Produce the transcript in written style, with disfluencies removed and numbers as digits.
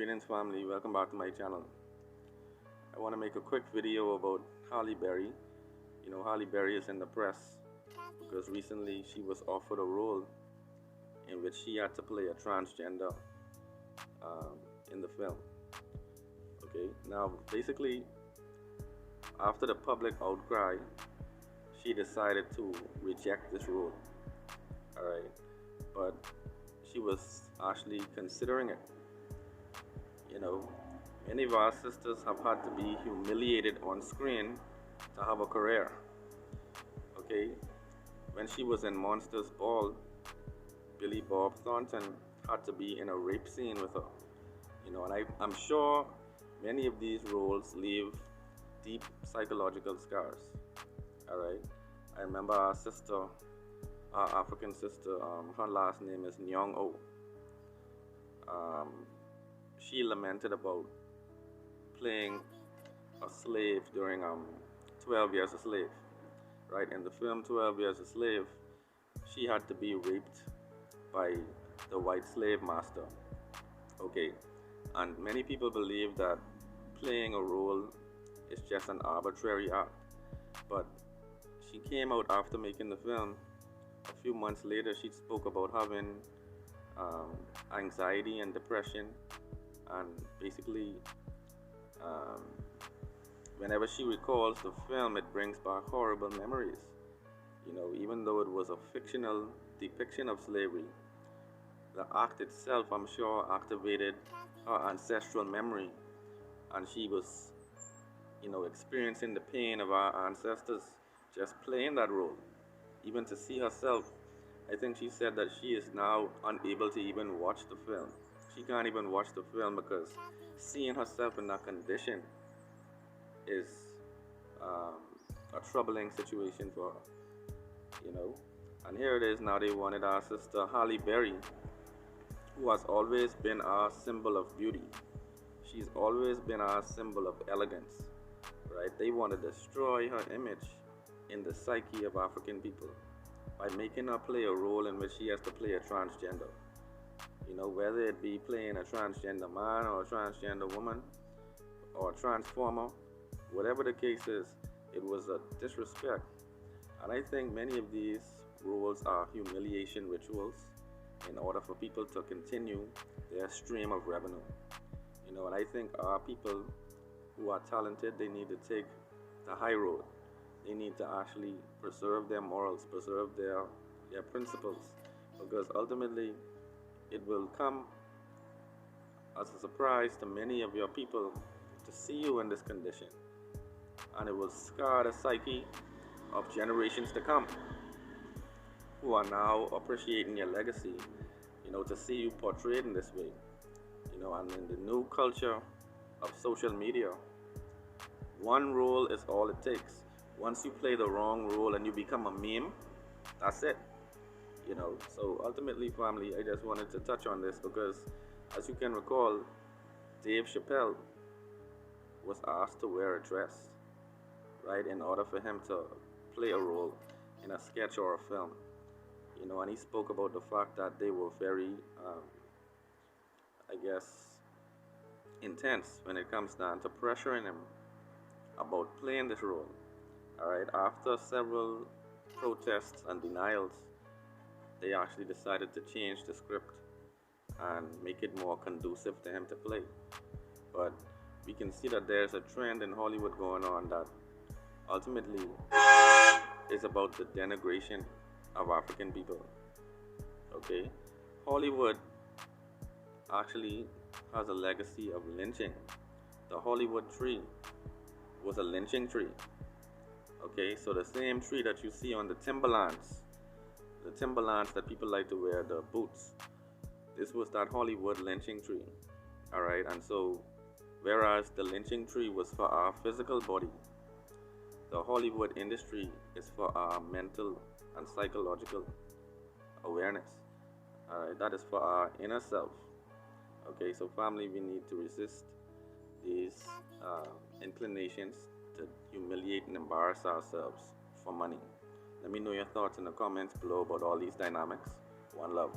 Greetings family, welcome back to my channel. I want to make a quick video about Halle Berry. Halle Berry is in the press because recently she was offered a role in which she had to play a transgender in the film. Okay, now basically after the public outcry, she decided to reject this role. Alright, but she was actually considering it. Many of our sisters have had to be humiliated on screen to have a career. Okay, when she was in Monsters Ball, Billy Bob Thornton had to be in a rape scene with her. And I'm sure many of these roles leave deep psychological scars. Alright, I remember our sister, our African sister, her last name is Nyongo. She lamented about playing a slave during 12 Years a Slave. Right, in the film 12 Years a Slave, she had to be raped by the white slave master. Okay, and many people believe that playing a role is just an arbitrary act. But she came out after making the film. A few months later, she spoke about having anxiety and depression, and basically whenever she recalls the film, it brings back horrible memories. Even though it was a fictional depiction of slavery, the act itself, I'm sure, activated her ancestral memory, and she was experiencing the pain of our ancestors just playing that role. Even to see herself, I think she said that she is now unable to even watch the film. She can't even watch the film because seeing herself in that condition is a troubling situation for her. And here it is now, they wanted our sister Halle Berry, who has always been our symbol of beauty. She's always been our symbol of elegance, right? They want to destroy her image in the psyche of African people by making her play a role in which she has to play a transgender. Whether it be playing a transgender man or a transgender woman or a transformer, whatever the case is, it was a disrespect. And I think many of these roles are humiliation rituals in order for people to continue their stream of revenue. And I think our people who are talented, they need to take the high road. They need to actually preserve their morals, preserve their principles, because ultimately it will come as a surprise to many of your people to see you in this condition, and it will scar the psyche of generations to come who are now appreciating your legacy, to see you portrayed in this way. And in the new culture of social media, one role is all it takes. Once you play the wrong role and you become a meme, that's it. So ultimately, family, I just wanted to touch on this because, as you can recall, Dave Chappelle was asked to wear a dress, right, in order for him to play a role in a sketch or a film. And he spoke about the fact that they were very, intense when it comes down to pressuring him about playing this role. Alright, after several protests and denials, they actually decided to change the script and make it more conducive to him to play. But we can see that there's a trend in Hollywood going on that ultimately is about the denigration of African people. Okay, Hollywood actually has a legacy of lynching. The Hollywood tree was a lynching tree. Okay, so the same tree that you see on the Timberlands that people like to wear, the boots, this was that Hollywood lynching tree. Alright, and so whereas the lynching tree was for our physical body, the Hollywood industry is for our mental and psychological awareness. Alright, that is for our inner self. Okay, so family, we need to resist these inclinations to humiliate and embarrass ourselves for money. Let me know your thoughts in the comments below about all these dynamics. One love.